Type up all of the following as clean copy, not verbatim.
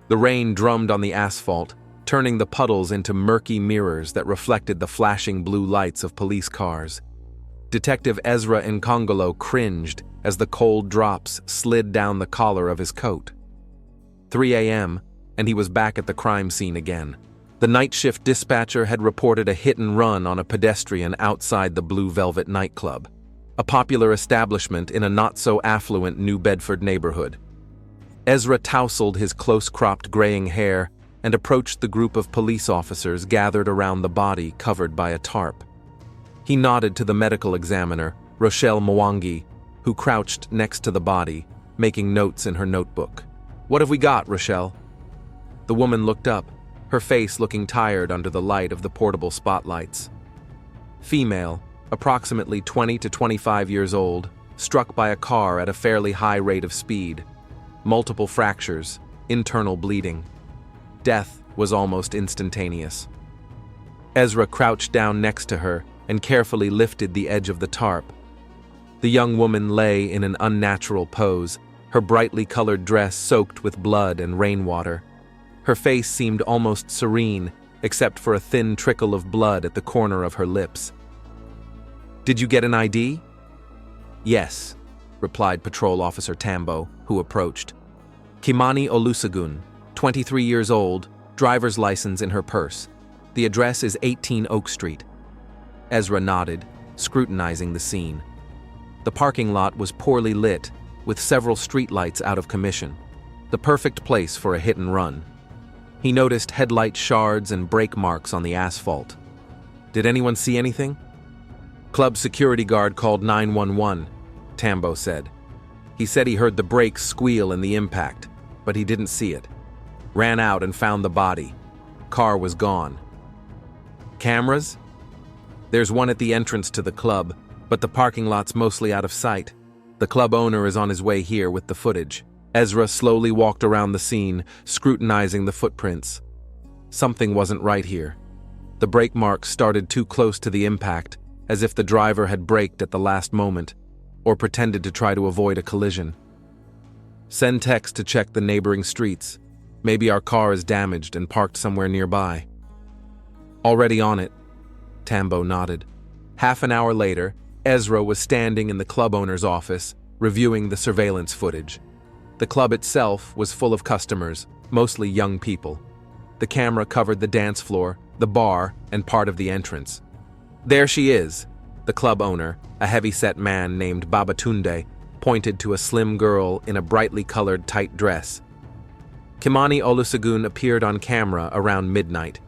The rain drummed on the asphalt, turning the puddles into murky mirrors that reflected the flashing blue lights of police cars. Detective Ezra Nkongolo cringed as the cold drops slid down the collar of his coat. 3 a.m., and he was back at the crime scene again. The night shift dispatcher had reported a hit-and-run on a pedestrian outside the Blue Velvet nightclub, a popular establishment in a not-so-affluent New Bedford neighborhood. Ezra tousled his close-cropped graying hair and approached the group of police officers gathered around the body covered by a tarp. He nodded to the medical examiner, Rochelle Mwangi, who crouched next to the body, making notes in her notebook. "What have we got, Rochelle?" The woman looked up, her face looking tired under the light of the portable spotlights. Female, approximately 20 to 25 years old, struck by a car at a fairly high rate of speed. Multiple fractures, internal bleeding. Death was almost instantaneous. Ezra crouched down next to her and carefully lifted the edge of the tarp. The young woman lay in an unnatural pose, her brightly colored dress soaked with blood and rainwater. Her face seemed almost serene, except for a thin trickle of blood at the corner of her lips. "Did you get an ID?" "Yes," replied Patrol Officer Tambo, who approached. "Kimani Olusegun, 23 years old, driver's license in her purse. The address is 18 Oak Street." Ezra nodded, scrutinizing the scene. The parking lot was poorly lit, with several streetlights out of commission. The perfect place for a hit-and-run. He noticed headlight shards and brake marks on the asphalt. "Did anyone see anything?" "Club security guard called 911, Tambo said. "He said he heard the brakes squeal in the impact, but he didn't see it. Ran out and found the body. Car was gone." "Cameras?" "There's one at the entrance to the club, but the parking lot's mostly out of sight. The club owner is on his way here with the footage." Ezra slowly walked around the scene, scrutinizing the footprints. Something wasn't right here. The brake marks started too close to the impact, as if the driver had braked at the last moment, or pretended to try to avoid a collision. "Send techs to check the neighboring streets. Maybe our car is damaged and parked somewhere nearby." "Already on it," Tambo nodded. Half an hour later, Ezra was standing in the club owner's office, reviewing the surveillance footage. The club itself was full of customers, mostly young people. The camera covered the dance floor, the bar, and part of the entrance. "There she is," the club owner, a heavy-set man named Babatunde, pointed to a slim girl in a brightly colored tight dress. Kimani Olusegun appeared on camera around midnight.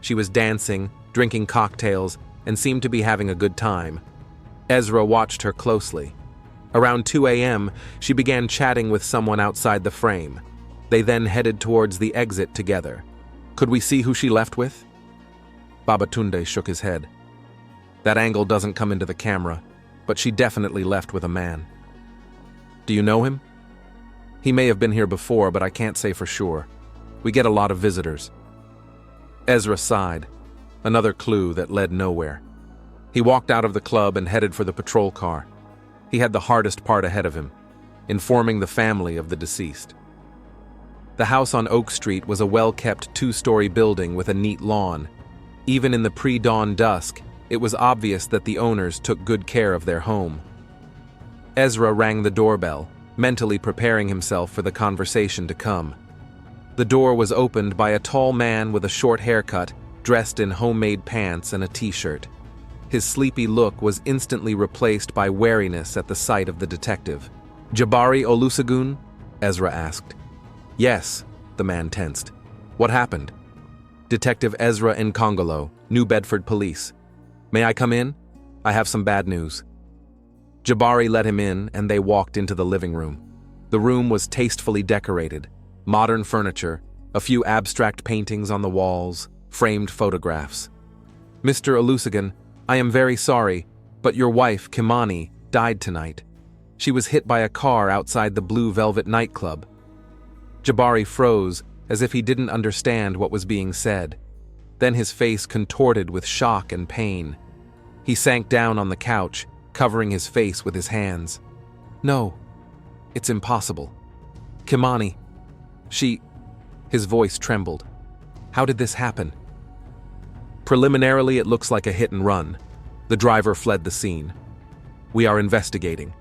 She was dancing, drinking cocktails, and seemed to be having a good time. Ezra watched her closely. Around 2 a.m., she began chatting with someone outside the frame. They then headed towards the exit together. "Could we see who she left with?" Babatunde shook his head. "That angle doesn't come into the camera, but she definitely left with a man." "Do you know him?" "He may have been here before, but I can't say for sure. We get a lot of visitors." Ezra sighed, another clue that led nowhere. He walked out of the club and headed for the patrol car. He had the hardest part ahead of him, informing the family of the deceased. The house on Oak Street was a well-kept 2-story building with a neat lawn. Even in the pre-dawn dusk, it was obvious that the owners took good care of their home. Ezra rang the doorbell, mentally preparing himself for the conversation to come. The door was opened by a tall man with a short haircut, dressed in homemade pants and a t-shirt. His sleepy look was instantly replaced by wariness at the sight of the detective. "Jabari Olusegun?" Ezra asked. "Yes," the man tensed. "What happened?" "Detective Ezra Nkongolo, New Bedford Police. May I come in? I have some bad news." Jabari let him in, and they walked into the living room. The room was tastefully decorated. Modern furniture, a few abstract paintings on the walls, framed photographs. "Mr. Olusegun, I am very sorry, but your wife, Kimani, died tonight. She was hit by a car outside the Blue Velvet nightclub." Jabari froze, as if he didn't understand what was being said. Then his face contorted with shock and pain. He sank down on the couch, covering his face with his hands. "No, it's impossible. Kimani, she..." His voice trembled. How did this happen? Preliminarily, it looks like a hit and run. The driver fled the scene. We are investigating.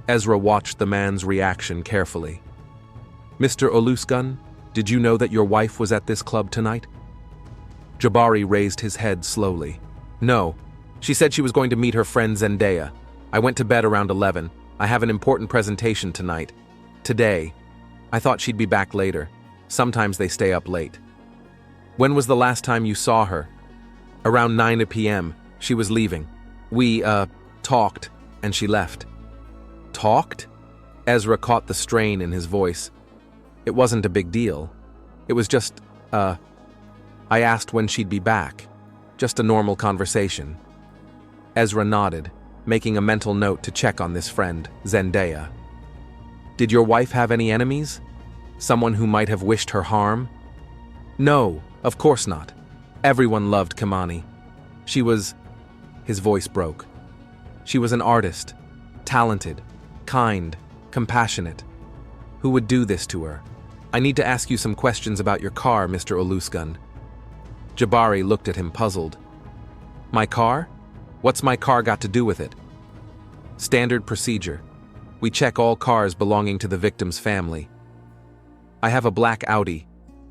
Ezra watched the man's reaction carefully. Mr. Olusgun, did you know that your wife was at this club tonight? Jabari raised his head slowly. No. She said she was going to meet her friend Zendaya. I went to bed around 11. I have an important presentation tonight. Today. I thought she'd be back later. Sometimes they stay up late. When was the last time you saw her? Around 9 p.m. She was leaving. We, talked, and she left. Talked? Ezra caught the strain in his voice. It wasn't a big deal. It was just, I asked when she'd be back. Just a normal conversation. Ezra nodded, making a mental note to check on this friend, Zendaya. Did your wife have any enemies? Someone who might have wished her harm? No, of course not. Everyone loved Kimani. She was... His voice broke. She was an artist, talented, kind, compassionate. Who would do this to her? I need to ask you some questions about your car, Mr. Olusgun. Jabari looked at him puzzled. My car? What's my car got to do with it? Standard procedure. We check all cars belonging to the victim's family. I have a black Audi.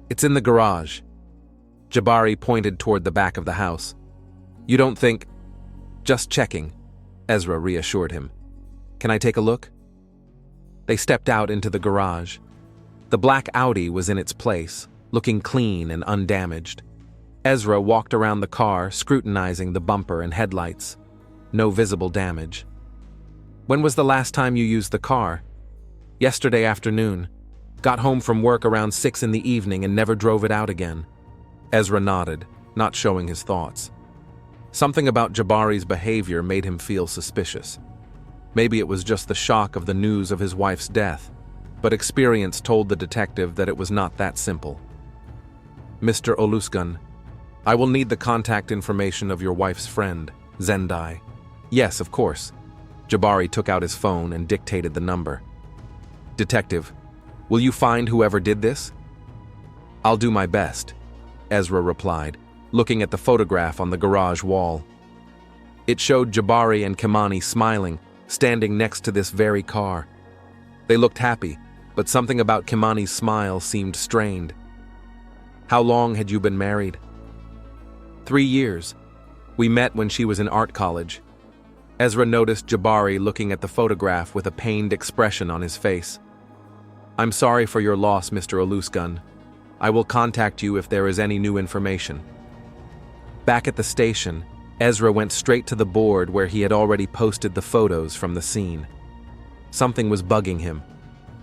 It's in the garage. Jabari pointed toward the back of the house. You don't think... Just checking, Ezra reassured him. Can I take a look? They stepped out into the garage. The black Audi was in its place, looking clean and undamaged. Ezra walked around the car, scrutinizing the bumper and headlights. No visible damage. When was the last time you used the car? Yesterday afternoon. Got home from work around 6 in the evening and never drove it out again. Ezra nodded, not showing his thoughts. Something about Jabari's behavior made him feel suspicious. Maybe it was just the shock of the news of his wife's death, but experience told the detective that it was not that simple. Mr. Olusgun, I will need the contact information of your wife's friend, Zendai. Yes, of course. Jabari took out his phone and dictated the number. Detective, will you find whoever did this? I'll do my best, Ezra replied, looking at the photograph on the garage wall. It showed Jabari and Kimani smiling, standing next to this very car. They looked happy, but something about Kimani's smile seemed strained. How long had you been married? 3 years. We met when she was in art college. Ezra noticed Jabari looking at the photograph with a pained expression on his face. I'm sorry for your loss, Mr. Olusgun. I will contact you if there is any new information. Back at the station, Ezra went straight to the board where he had already posted the photos from the scene. Something was bugging him.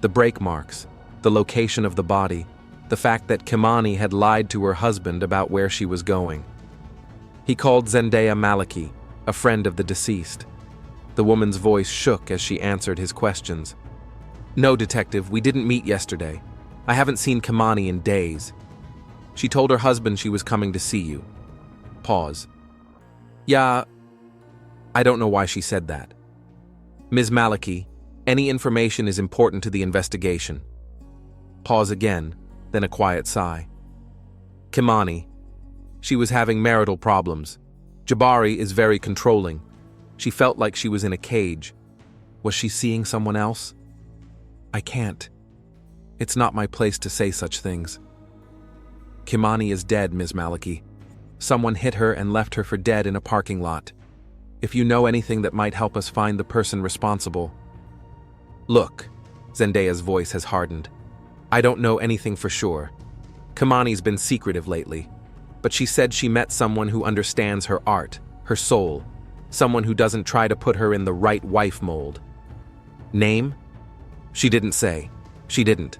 The brake marks, the location of the body, the fact that Kimani had lied to her husband about where she was going. He called Zendaya Maliki, a friend of the deceased. The woman's voice shook as she answered his questions. No, detective, we didn't meet yesterday. I haven't seen Kimani in days. She told her husband she was coming to see you. Pause. Yeah, I don't know why she said that. Ms. Maliki, any information is important to the investigation. Pause again, then a quiet sigh. Kimani. She was having marital problems. Jabari is very controlling. She felt like she was in a cage. Was she seeing someone else? I can't. It's not my place to say such things. Kimani is dead, Ms. Maliki. Someone hit her and left her for dead in a parking lot. If you know anything that might help us find the person responsible. Look, Zendaya's voice has hardened. I don't know anything for sure. Kimani's been secretive lately, but she said she met someone who understands her art, her soul, someone who doesn't try to put her in the right wife mold. Name? She didn't say. She didn't.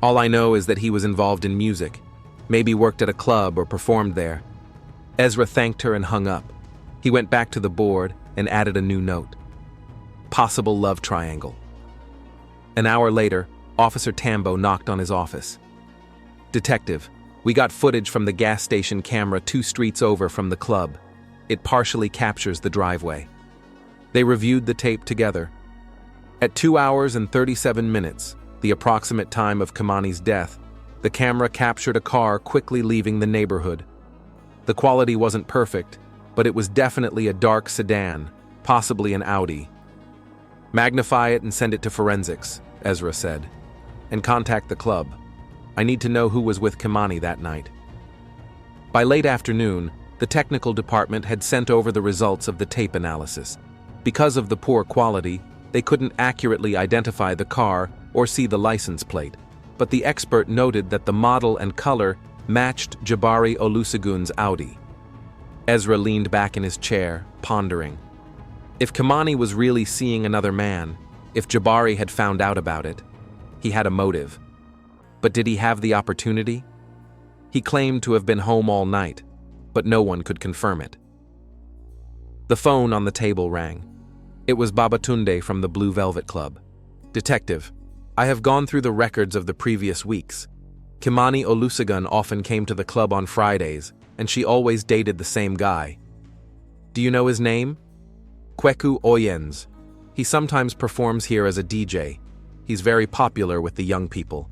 All I know is that he was involved in music, maybe worked at a club or performed there. Ezra thanked her and hung up. He went back to the board and added a new note. Possible love triangle. An hour later, Officer Tambo knocked on his office. Detective, we got footage from the gas station camera 2 streets over from the club. It partially captures the driveway. They reviewed the tape together. At 2 hours and 37 minutes, the approximate time of Kimani's death, The camera captured a car quickly leaving the neighborhood. The quality wasn't perfect, but it was definitely a dark sedan, possibly an Audi. "Magnify it and send it to forensics," Ezra said, "and contact the club. I need to know who was with Kimani that night." By late afternoon, the technical department had sent over the results of the tape analysis. Because of the poor quality, they couldn't accurately identify the car or see the license plate, but the expert noted that the model and color matched Jabari Olusegun's Audi. Ezra leaned back in his chair, pondering. If Kimani was really seeing another man, if Jabari had found out about it, he had a motive. But did he have the opportunity? He claimed to have been home all night, but no one could confirm it. The phone on the table rang. It was Babatunde from the Blue Velvet Club. "Detective, I have gone through the records of the previous weeks. Kimani Olusegun often came to the club on Fridays, and she always dated the same guy. Do you know his name? Kweku Oyens. He sometimes performs here as a DJ. He's very popular with the young people."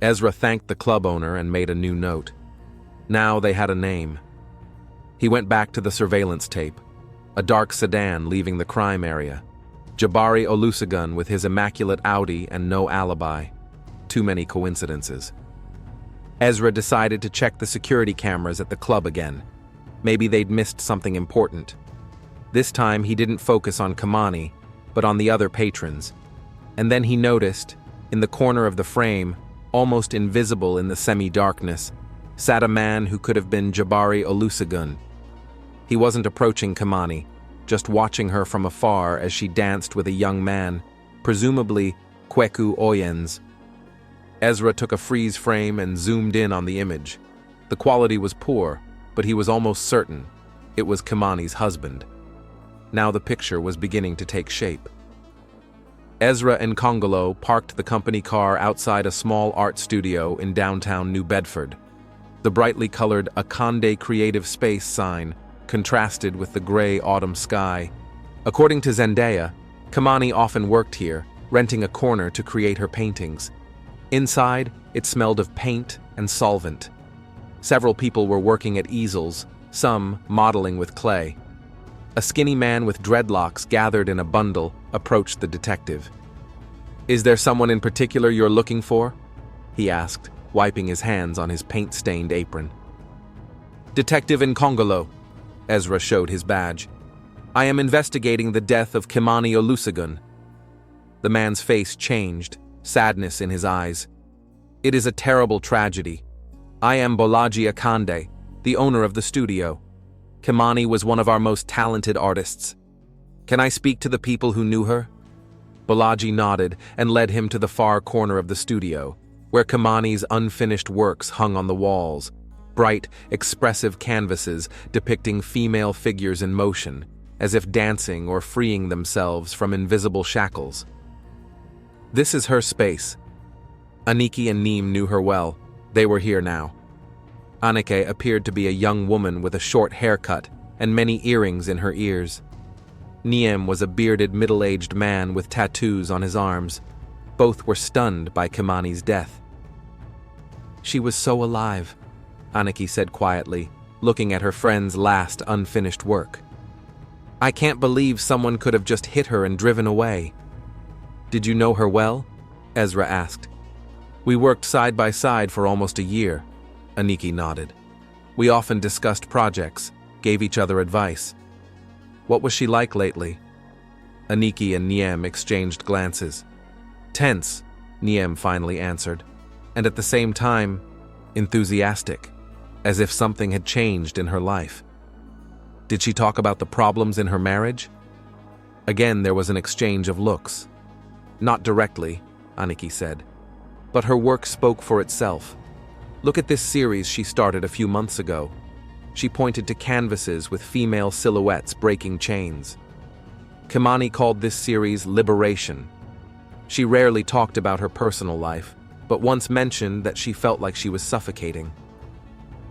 Ezra thanked the club owner and made a new note. Now they had a name. He went back to the surveillance tape. A dark sedan leaving the crime area. Jabari Olusegun with his immaculate Audi and no alibi. Too many coincidences. Ezra decided to check the security cameras at the club again. Maybe they'd missed something important. This time he didn't focus on Kimani, but on the other patrons. And then he noticed, in the corner of the frame, almost invisible in the semi-darkness, sat a man who could have been Jabari Olusegun. He wasn't approaching Kimani, just watching her from afar as she danced with a young man, presumably Kweku Oyens. Ezra took a freeze frame and zoomed in on the image. The quality was poor, but he was almost certain it was Kimani's husband. Now the picture was beginning to take shape. Ezra and Congolo parked the company car outside a small art studio in downtown New Bedford. The brightly colored Akande Creative Space sign contrasted with the gray autumn sky. According to Zendaya, Kimani often worked here, renting a corner to create her paintings. Inside, it smelled of paint and solvent. Several people were working at easels, some modeling with clay. A skinny man with dreadlocks gathered in a bundle approached the detective. "Is there someone in particular you're looking for?" he asked, wiping his hands on his paint-stained apron. "Detective Nkongolo," Ezra showed his badge. "I am investigating the death of Kimani Olusegun." The man's face changed, sadness in his eyes. "It is a terrible tragedy. I am Bolaji Akande, the owner of the studio. Kimani was one of our most talented artists. Can I speak to the people who knew her?" Bolaji nodded and led him to the far corner of the studio, where Kimani's unfinished works hung on the walls, bright, expressive canvases depicting female figures in motion, as if dancing or freeing themselves from invisible shackles. "This is her space." Aniki and Neem knew her well. They were here now. Anike appeared to be a young woman with a short haircut and many earrings in her ears. Niem was a bearded middle-aged man with tattoos on his arms. Both were stunned by Kimani's death. "She was so alive," Aniki said quietly, looking at her friend's last unfinished work. "I can't believe someone could have just hit her and driven away." "Did you know her well?" Ezra asked. "We worked side by side for almost a year," Aniki nodded. "We often discussed projects, gave each other advice." "What was she like lately?" Aniki and Niem exchanged glances. "Tense," Niem finally answered, "and at the same time, enthusiastic, as if something had changed in her life." "Did she talk about the problems in her marriage?" Again there was an exchange of looks. "Not directly," Aniki said, "but her work spoke for itself. Look at this series she started a few months ago." She pointed to canvases with female silhouettes breaking chains. Kimani called this series Liberation. She rarely talked about her personal life, but once mentioned that she felt like she was suffocating.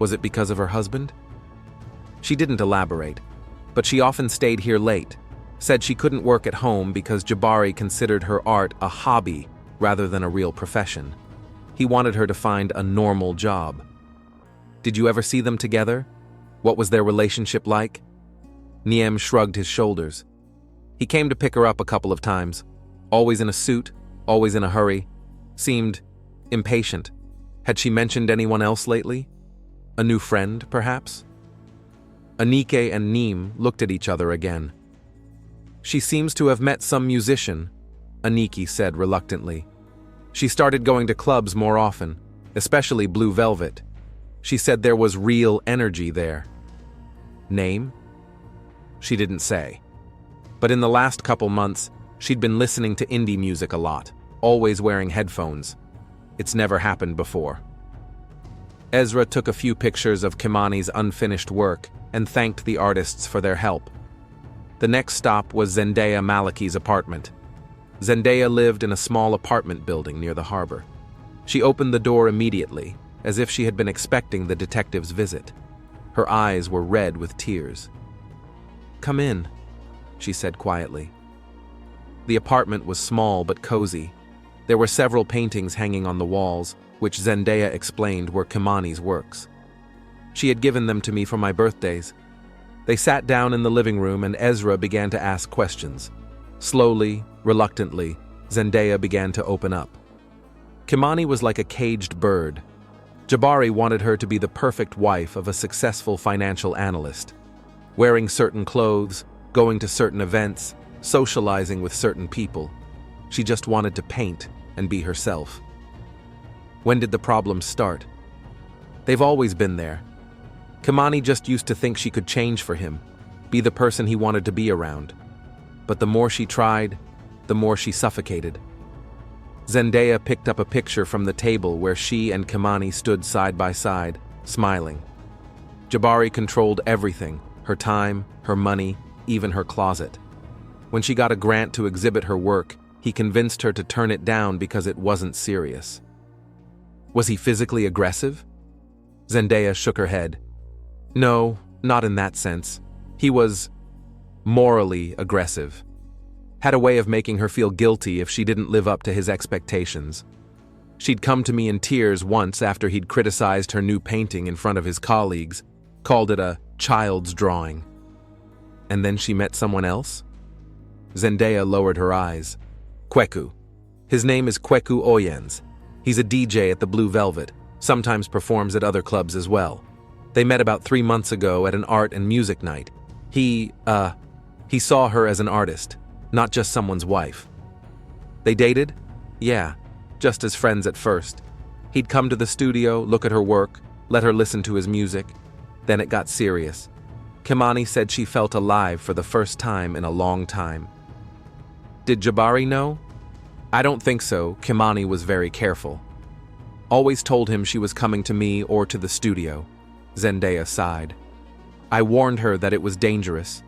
Was it because of her husband? She didn't elaborate, but she often stayed here late, said she couldn't work at home because Jabari considered her art a hobby rather than a real profession. He wanted her to find a normal job. Did you ever see them together? What was their relationship like? Niem shrugged his shoulders. He came to pick her up a couple of times, always in a suit, always in a hurry, seemed impatient. Had she mentioned anyone else lately? A new friend, perhaps? Anike and Neem looked at each other again. She seems to have met some musician, Aniki said reluctantly. She started going to clubs more often, especially Blue Velvet. She said there was real energy there. Name? She didn't say. But in the last couple months, she'd been listening to indie music a lot, always wearing headphones. It's never happened before. Ezra took a few pictures of Kimani's unfinished work and thanked the artists for their help. The next stop was Zendaya Malaki's apartment. Zendaya lived in a small apartment building near the harbor. She opened the door immediately, as if she had been expecting the detective's visit. Her eyes were red with tears. "Come in," she said quietly. The apartment was small but cozy. There were several paintings hanging on the walls, which Zendaya explained were Kimani's works. She had given them to me for my birthdays. They sat down in the living room and Ezra began to ask questions. Slowly, reluctantly, Zendaya began to open up. Kimani was like a caged bird. Jabari wanted her to be the perfect wife of a successful financial analyst, wearing certain clothes, going to certain events, socializing with certain people. She just wanted to paint and be herself. When did the problems start? They've always been there. Kimani just used to think she could change for him, be the person he wanted to be around. But the more she tried, the more she suffocated. Zendaya picked up a picture from the table where she and Kimani stood side by side, smiling. Jabari controlled everything, her time, her money, even her closet. When she got a grant to exhibit her work, he convinced her to turn it down because it wasn't serious. Was he physically aggressive? Zendaya shook her head. No, not in that sense. He was morally aggressive. Had a way of making her feel guilty if she didn't live up to his expectations. She'd come to me in tears once after he'd criticized her new painting in front of his colleagues, called it a child's drawing. And then she met someone else? Zendaya lowered her eyes. Kweku. His name is Kweku Oyens. He's a DJ at the Blue Velvet, sometimes performs at other clubs as well. They met about 3 months ago at an art and music night. He saw her as an artist, not just someone's wife. They dated? Yeah, just as friends at first. He'd come to the studio, look at her work, let her listen to his music. Then it got serious. Kimani said she felt alive for the first time in a long time. Did Jabari know? I don't think so. Kimani was very careful. Always told him she was coming to me or to the studio. Zendaya sighed. I warned her that it was dangerous.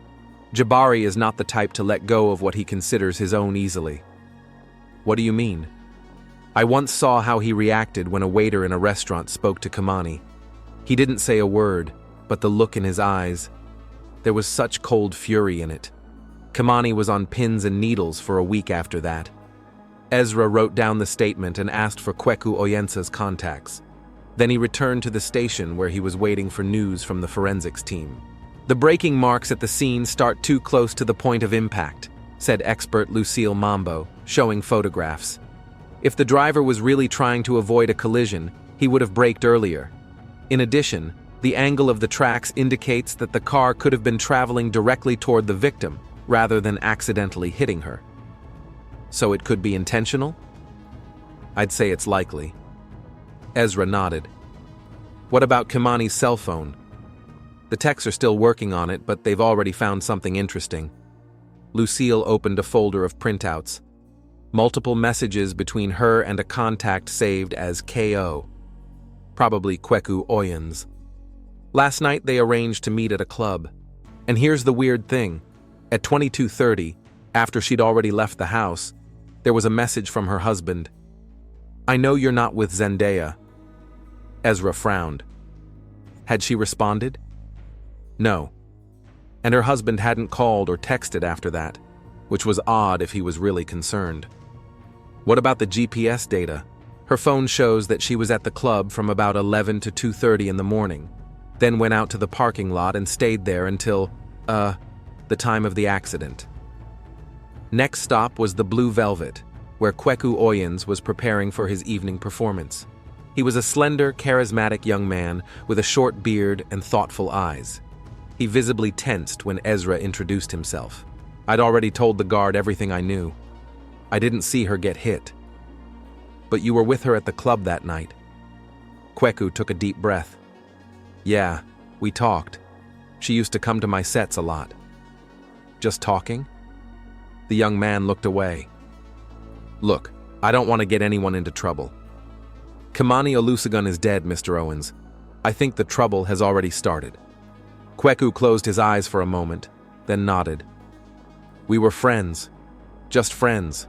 Jabari is not the type to let go of what he considers his own easily. What do you mean? I once saw how he reacted when a waiter in a restaurant spoke to Kimani. He didn't say a word, but the look in his eyes, there was such cold fury in it. Kimani was on pins and needles for a week after that. Ezra wrote down the statement and asked for Kweku Oyensa's contacts. Then he returned to the station where he was waiting for news from the forensics team. The braking marks at the scene start too close to the point of impact, said expert Lucille Mambo, showing photographs. If the driver was really trying to avoid a collision, he would have braked earlier. In addition, the angle of the tracks indicates that the car could have been traveling directly toward the victim, rather than accidentally hitting her. So it could be intentional? I'd say it's likely. Ezra nodded. What about Kimani's cell phone? The techs are still working on it, but they've already found something interesting. Lucille opened a folder of printouts. Multiple messages between her and a contact saved as KO. Probably Kweku Oyens. Last night they arranged to meet at a club. And here's the weird thing. At 22:30, after she'd already left the house, there was a message from her husband. I know you're not with Zendaya. Ezra frowned. Had she responded? No. And her husband hadn't called or texted after that, which was odd if he was really concerned. What about the GPS data? Her phone shows that she was at the club from about 11 to 2:30 in the morning, then went out to the parking lot and stayed there until, the time of the accident. Next stop was the Blue Velvet, where Kweku Oyens was preparing for his evening performance. He was a slender, charismatic young man with a short beard and thoughtful eyes. He visibly tensed when Ezra introduced himself. I'd already told the guard everything I knew. I didn't see her get hit. But you were with her at the club that night. Kweku took a deep breath. Yeah, we talked. She used to come to my sets a lot. Just talking? The young man looked away. Look, I don't want to get anyone into trouble. Kimani Olusegun is dead, Mr. Owens. I think the trouble has already started. Kweku closed his eyes for a moment, then nodded. We were friends. Just friends.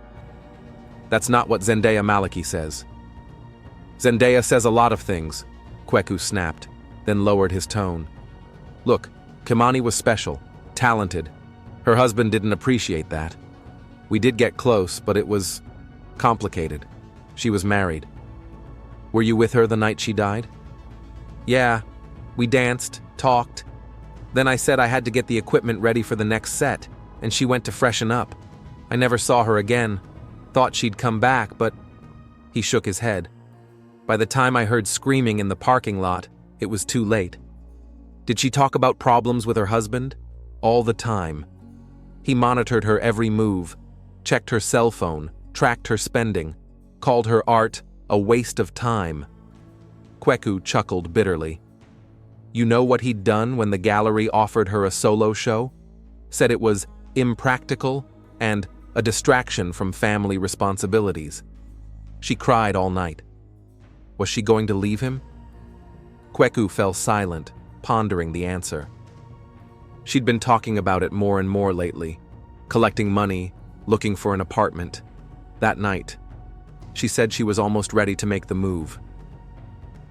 That's not what Zendaya Maliki says. Zendaya says a lot of things, Kweku snapped, then lowered his tone. Look, Kimani was special, talented. Her husband didn't appreciate that. We did get close, but it was complicated. She was married. Were you with her the night she died? Yeah, we danced, talked. Then I said I had to get the equipment ready for the next set, and she went to freshen up. I never saw her again. Thought she'd come back, but... He shook his head. By the time I heard screaming in the parking lot, it was too late. Did she talk about problems with her husband? All the time. He monitored her every move, checked her cell phone, tracked her spending, called her art a waste of time. Kweku chuckled bitterly. You know what he'd done when the gallery offered her a solo show? Said it was impractical and a distraction from family responsibilities. She cried all night. Was she going to leave him? Kweku fell silent, pondering the answer. She'd been talking about it more and more lately, collecting money, looking for an apartment. That night, she said she was almost ready to make the move.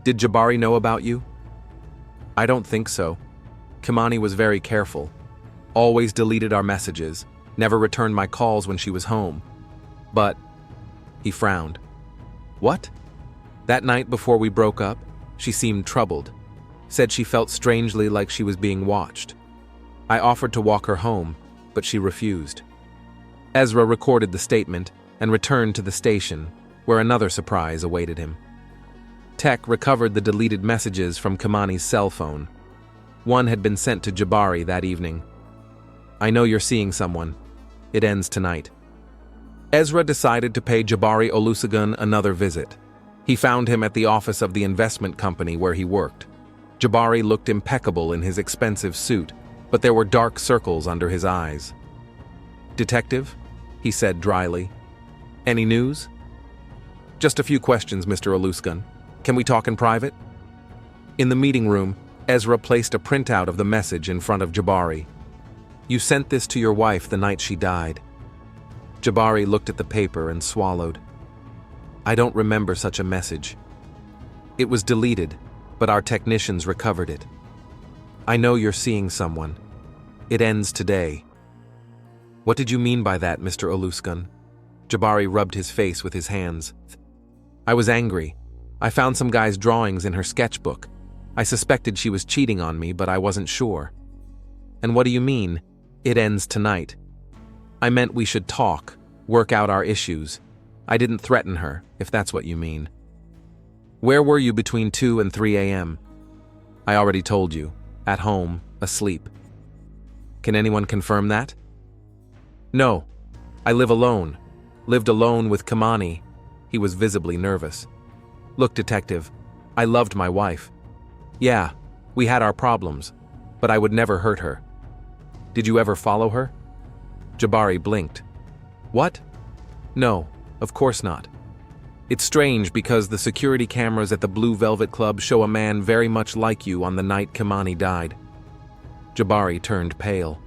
Did Jabari know about you? I don't think so. Kimani was very careful. Always deleted our messages, never returned my calls when she was home. But, he frowned. What? That night before we broke up, she seemed troubled. Said she felt strangely like she was being watched. I offered to walk her home, but she refused. Ezra recorded the statement and returned to the station, where another surprise awaited him. Tech recovered the deleted messages from Kimani's cell phone. One had been sent to Jabari that evening. I know you're seeing someone. It ends tonight. Ezra decided to pay Jabari Olusegun another visit. He found him at the office of the investment company where he worked. Jabari looked impeccable in his expensive suit, but there were dark circles under his eyes. Detective, he said dryly. Any news? Just a few questions, Mr. Olusegun. Can we talk in private? In the meeting room, Ezra placed a printout of the message in front of Jabari. You sent this to your wife the night she died. Jabari looked at the paper and swallowed. I don't remember such a message. It was deleted, but our technicians recovered it. I know you're seeing someone. It ends today. What did you mean by that, Mr. Olusegun? Jabari rubbed his face with his hands. I was angry. I found some guy's drawings in her sketchbook. I suspected she was cheating on me, but I wasn't sure. And what do you mean, it ends tonight? I meant we should talk, work out our issues. I didn't threaten her, if that's what you mean. Where were you between 2 and 3 a.m.? I already told you. At home, asleep. Can anyone confirm that? No. I live alone. Lived alone with Kimani. He was visibly nervous. Look, detective, I loved my wife. Yeah, we had our problems, but I would never hurt her. Did you ever follow her? Jabari blinked. What? No, of course not. It's strange because the security cameras at the Blue Velvet Club show a man very much like you on the night Kimani died. Jabari turned pale.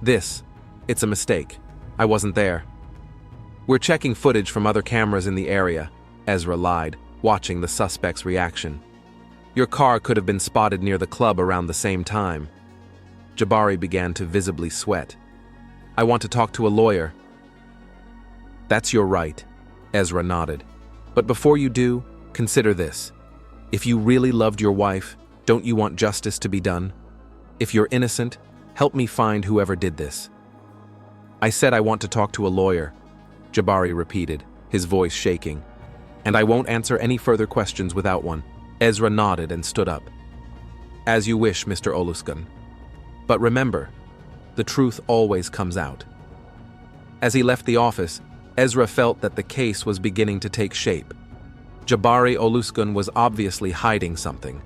It's a mistake. I wasn't there. We're checking footage from other cameras in the area, Ezra lied, watching the suspect's reaction. Your car could have been spotted near the club around the same time. Jabari began to visibly sweat. I want to talk to a lawyer. That's your right, Ezra nodded. But before you do, consider this. If you really loved your wife, don't you want justice to be done? If you're innocent, help me find whoever did this." "I said I want to talk to a lawyer," Jabari repeated, his voice shaking. "And I won't answer any further questions without one." Ezra nodded and stood up. "As you wish, Mr. Oluskan. But remember, the truth always comes out." As he left the office, Ezra felt that the case was beginning to take shape. Jabari Oluskan was obviously hiding something.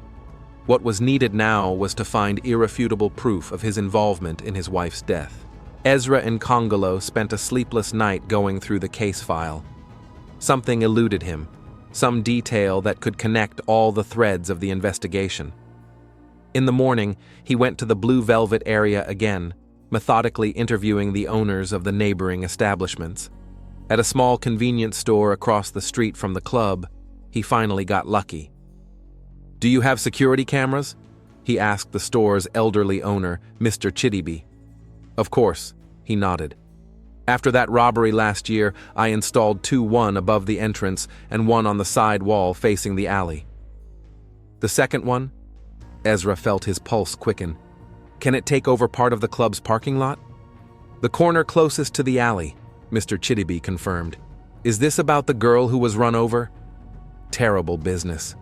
What was needed now was to find irrefutable proof of his involvement in his wife's death. Ezra and Congolo spent a sleepless night going through the case file. Something eluded him, some detail that could connect all the threads of the investigation. In the morning, he went to the Blue Velvet area again, methodically interviewing the owners of the neighboring establishments. At a small convenience store across the street from the club, he finally got lucky. "Do you have security cameras?" he asked the store's elderly owner, Mr. Chidiby. "Of course," he nodded. "After that robbery last year, I installed one above the entrance and one on the side wall facing the alley." "The second one?" Ezra felt his pulse quicken. "Can it take over part of the club's parking lot?" "The corner closest to the alley," Mr. Chidiby confirmed. "Is this about the girl who was run over?" Terrible business.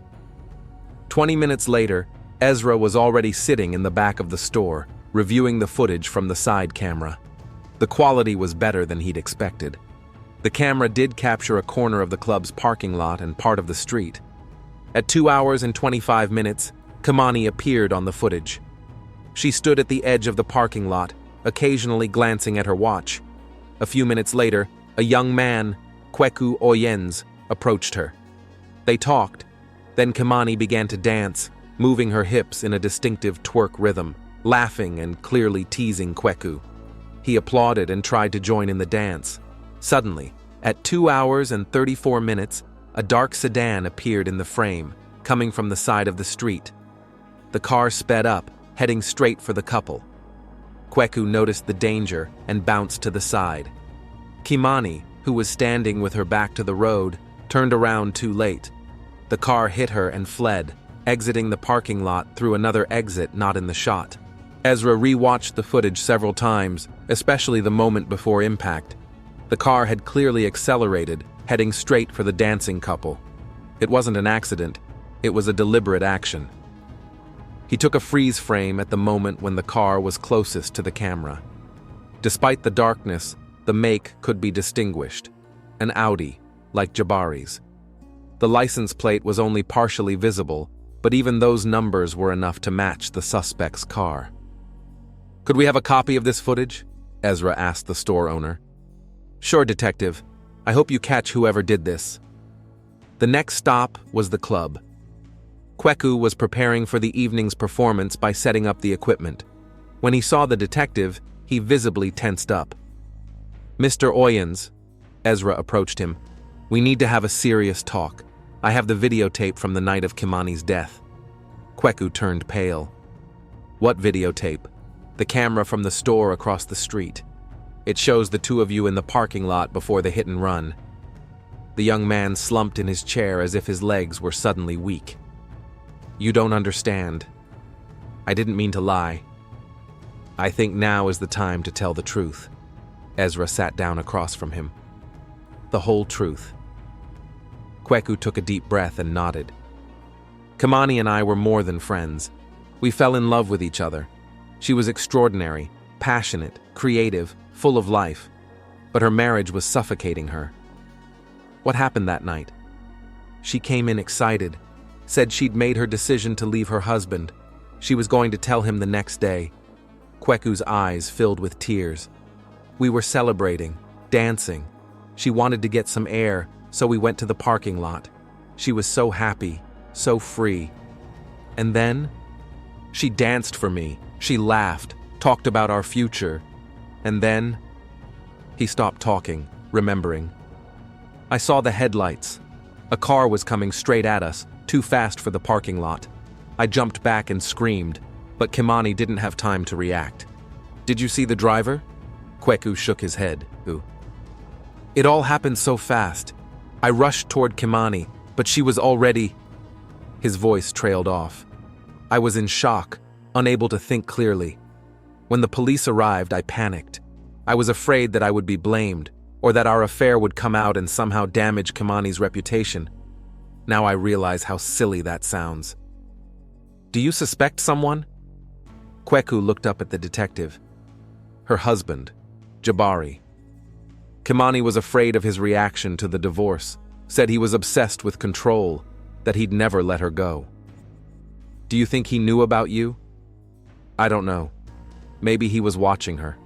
20 minutes later, Ezra was already sitting in the back of the store, reviewing the footage from the side camera. The quality was better than he'd expected. The camera did capture a corner of the club's parking lot and part of the street. At 2 hours and 25 minutes, Kamani appeared on the footage. She stood at the edge of the parking lot, occasionally glancing at her watch. A few minutes later, a young man, Kweku Oyens, approached her. They talked. Then Kamani began to dance, moving her hips in a distinctive twerk rhythm, laughing and clearly teasing Kweku. He applauded and tried to join in the dance. Suddenly, at 2 hours and 34 minutes, a dark sedan appeared in the frame, coming from the side of the street. The car sped up, heading straight for the couple. Kweku noticed the danger and bounced to the side. Kimani, who was standing with her back to the road, turned around too late. The car hit her and fled, exiting the parking lot through another exit not in the shot. Ezra rewatched the footage several times, especially the moment before impact. The car had clearly accelerated, heading straight for the dancing couple. It wasn't an accident, it was a deliberate action. He took a freeze frame at the moment when the car was closest to the camera. Despite the darkness, the make could be distinguished. An Audi, like Jabari's. The license plate was only partially visible, but even those numbers were enough to match the suspect's car. "Could we have a copy of this footage?" Ezra asked the store owner. "Sure, detective. I hope you catch whoever did this." The next stop was the club. Kweku was preparing for the evening's performance by setting up the equipment. When he saw the detective, he visibly tensed up. "Mr. Oyens," Ezra approached him, "we need to have a serious talk. I have the videotape from the night of Kimani's death." Kweku turned pale. "What videotape?" "The camera from the store across the street. It shows the two of you in the parking lot before the hit and run." The young man slumped in his chair as if his legs were suddenly weak. "You don't understand. I didn't mean to lie. I think now is the time to tell the truth." Ezra sat down across from him. "The whole truth." Kweku took a deep breath and nodded. "Kamani and I were more than friends. We fell in love with each other. She was extraordinary, passionate, creative, full of life. But her marriage was suffocating her." "What happened that night?" "She came in excited, said she'd made her decision to leave her husband. She was going to tell him the next day." Kweku's eyes filled with tears. "We were celebrating, dancing. She wanted to get some air, so we went to the parking lot. She was so happy, so free. And then? She danced for me, she laughed, talked about our future. And then?" He stopped talking, remembering. "I saw the headlights. A car was coming straight at us, too fast for the parking lot. I jumped back and screamed, but Kimani didn't have time to react." "Did you see the driver?" Kweku shook his head. "Who?" "It all happened so fast. I rushed toward Kimani, but she was already... His voice trailed off. I was in shock, unable to think clearly. When the police arrived, I panicked. I was afraid that I would be blamed, or that our affair would come out and somehow damage Kimani's reputation. Now I realize how silly that sounds. Do you suspect someone? Kweku looked up at the detective. Her husband, Jabari. Kimani was afraid of his reaction to the divorce, said he was obsessed with control, that he'd never let her go. Do you think he knew about you? I don't know. Maybe he was watching her,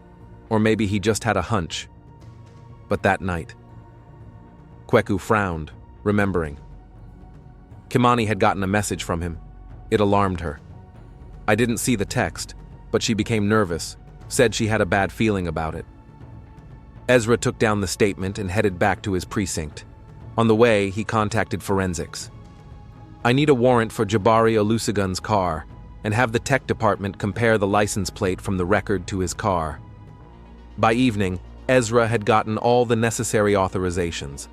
or maybe he just had a hunch. But that night... Kweku frowned, remembering. Kimani had gotten a message from him. It alarmed her. I didn't see the text, but she became nervous, said she had a bad feeling about it. Ezra took down the statement and headed back to his precinct. On the way, he contacted forensics. I need a warrant for Jabari Olusegun's car, and have the tech department compare the license plate from the record to his car. By evening, Ezra had gotten all the necessary authorizations.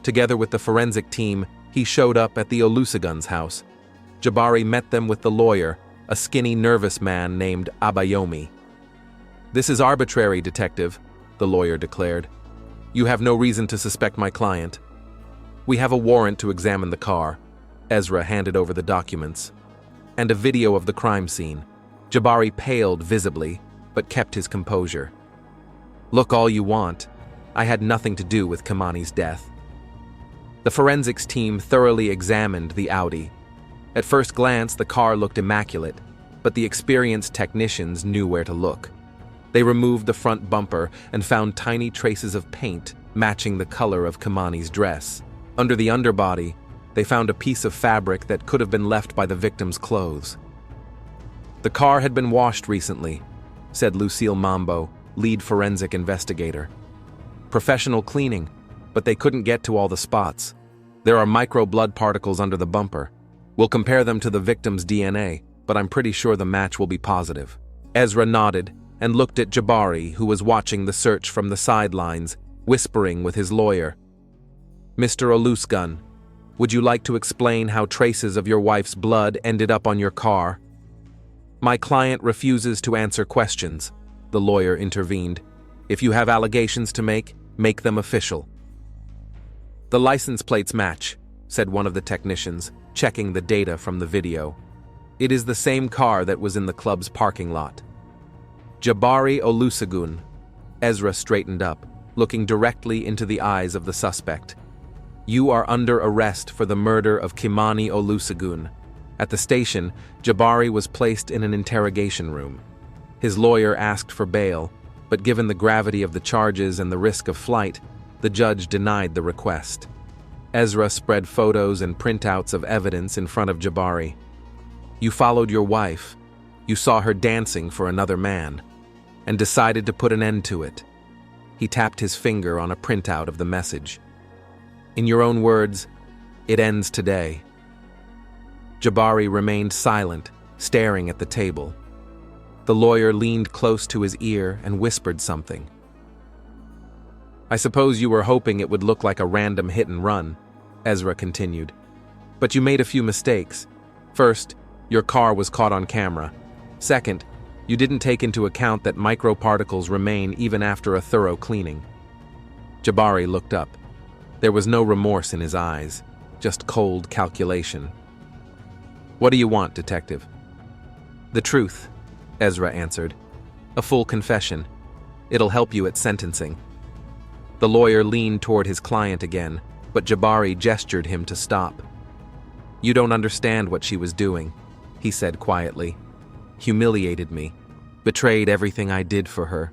Together with the forensic team, he showed up at the Olusegun's house. Jabari met them with the lawyer, a skinny, nervous man named Abayomi. This is arbitrary, detective, the lawyer declared. You have no reason to suspect my client. We have a warrant to examine the car. Ezra handed over the documents. And a video of the crime scene. Jabari paled visibly, but kept his composure. Look all you want. I had nothing to do with Kimani's death. The forensics team thoroughly examined the Audi. At first glance, the car looked immaculate, but the experienced technicians knew where to look. They removed the front bumper and found tiny traces of paint matching the color of Kimani's dress. Under the underbody, they found a piece of fabric that could have been left by the victim's clothes. The car had been washed recently, said Lucille Mambo, lead forensic investigator. Professional cleaning, but they couldn't get to all the spots. There are micro blood particles under the bumper. We'll compare them to the victim's DNA, but I'm pretty sure the match will be positive. Ezra nodded and looked at Jabari, who was watching the search from the sidelines, whispering with his lawyer. Mr. Olusegun, would you like to explain how traces of your wife's blood ended up on your car? My client refuses to answer questions, the lawyer intervened. If you have allegations to make them official. The license plates match, said one of the technicians, checking the data from the video. It is the same car that was in the club's parking lot. Jabari Olusegun. Ezra straightened up, looking directly into the eyes of the suspect. You are under arrest for the murder of Kimani Olusegun. At the station, Jabari was placed in an interrogation room. His lawyer asked for bail, but given the gravity of the charges and the risk of flight, the judge denied the request. Ezra spread photos and printouts of evidence in front of Jabari. You followed your wife. You saw her dancing for another man, and decided to put an end to it. He tapped his finger on a printout of the message. In your own words, it ends today. Jabari remained silent, staring at the table. The lawyer leaned close to his ear and whispered something. I suppose you were hoping it would look like a random hit and run, Ezra continued. But you made a few mistakes. First, your car was caught on camera. Second, you didn't take into account that microparticles remain even after a thorough cleaning. Jabari looked up. There was no remorse in his eyes, just cold calculation. What do you want, detective? The truth, Ezra answered. A full confession. It'll help you at sentencing. The lawyer leaned toward his client again, but Jabari gestured him to stop. You don't understand what she was doing, he said quietly. Humiliated me, betrayed everything I did for her.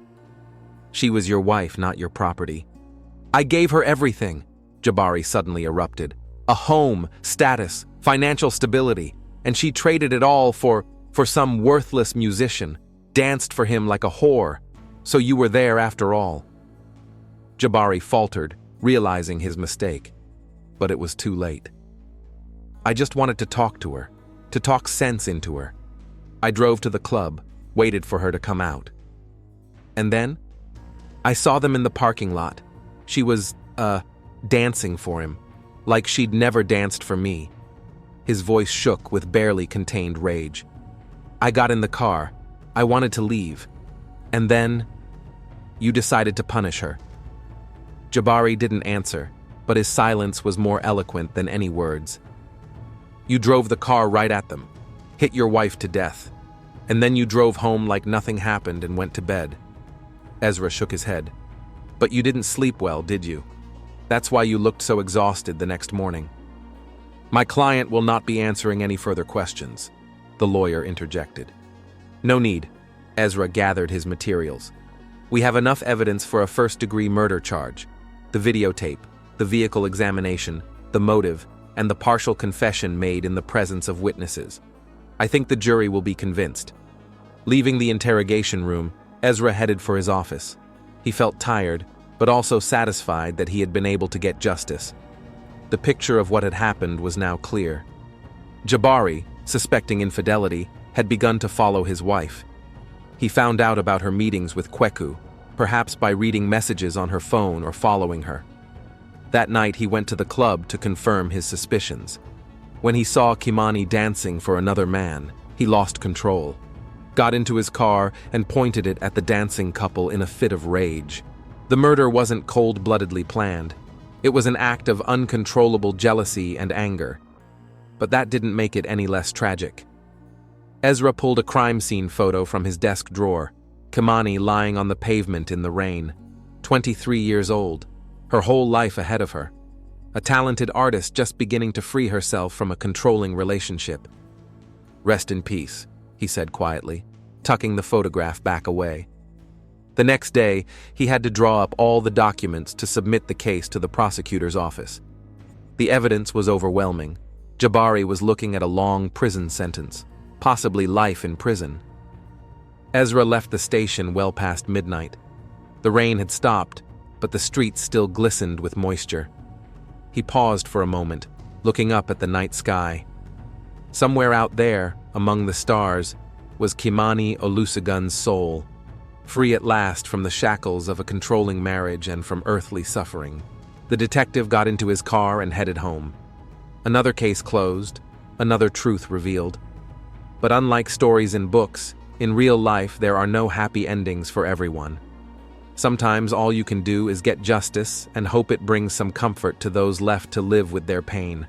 She was your wife, not your property. I gave her everything, Jabari suddenly erupted. A home, status, financial stability, and she traded it all for some worthless musician, danced for him like a whore, so you were there after all. Jabari faltered, realizing his mistake, but it was too late. I just wanted to talk to her, to talk sense into her. I drove to the club, waited for her to come out. And then? I saw them in the parking lot. She was, dancing for him, like she'd never danced for me. His voice shook with barely contained rage. I got in the car. I wanted to leave. And then, you decided to punish her. Jabari didn't answer, but his silence was more eloquent than any words. You drove the car right at them, hit your wife to death, and then you drove home like nothing happened and went to bed. Ezra shook his head. But you didn't sleep well, did you? That's why you looked so exhausted the next morning. My client will not be answering any further questions, the lawyer interjected. No need. Ezra gathered his materials. We have enough evidence for a first-degree murder charge. The videotape, the vehicle examination, the motive, and the partial confession made in the presence of witnesses. I think the jury will be convinced. Leaving the interrogation room, Ezra headed for his office. He felt tired, but also satisfied that he had been able to get justice. The picture of what had happened was now clear. Jabari, suspecting infidelity, had begun to follow his wife. He found out about her meetings with Kweku, perhaps by reading messages on her phone or following her. That night he went to the club to confirm his suspicions. When he saw Kimani dancing for another man, he lost control, got into his car and pointed it at the dancing couple in a fit of rage. The murder wasn't cold-bloodedly planned. It was an act of uncontrollable jealousy and anger. But that didn't make it any less tragic. Ezra pulled a crime scene photo from his desk drawer. Kimani lying on the pavement in the rain. 23 years old, her whole life ahead of her. A talented artist just beginning to free herself from a controlling relationship. Rest in peace, he said quietly, tucking the photograph back away. The next day, he had to draw up all the documents to submit the case to the prosecutor's office. The evidence was overwhelming. Jabari was looking at a long prison sentence, possibly life in prison. Ezra left the station well past midnight. The rain had stopped, but the streets still glistened with moisture. He paused for a moment, looking up at the night sky. Somewhere out there, among the stars, was Kimani Olusegun's soul, free at last from the shackles of a controlling marriage and from earthly suffering. The detective got into his car and headed home. Another case closed, another truth revealed. But unlike stories in books, in real life there are no happy endings for everyone. Sometimes all you can do is get justice and hope it brings some comfort to those left to live with their pain.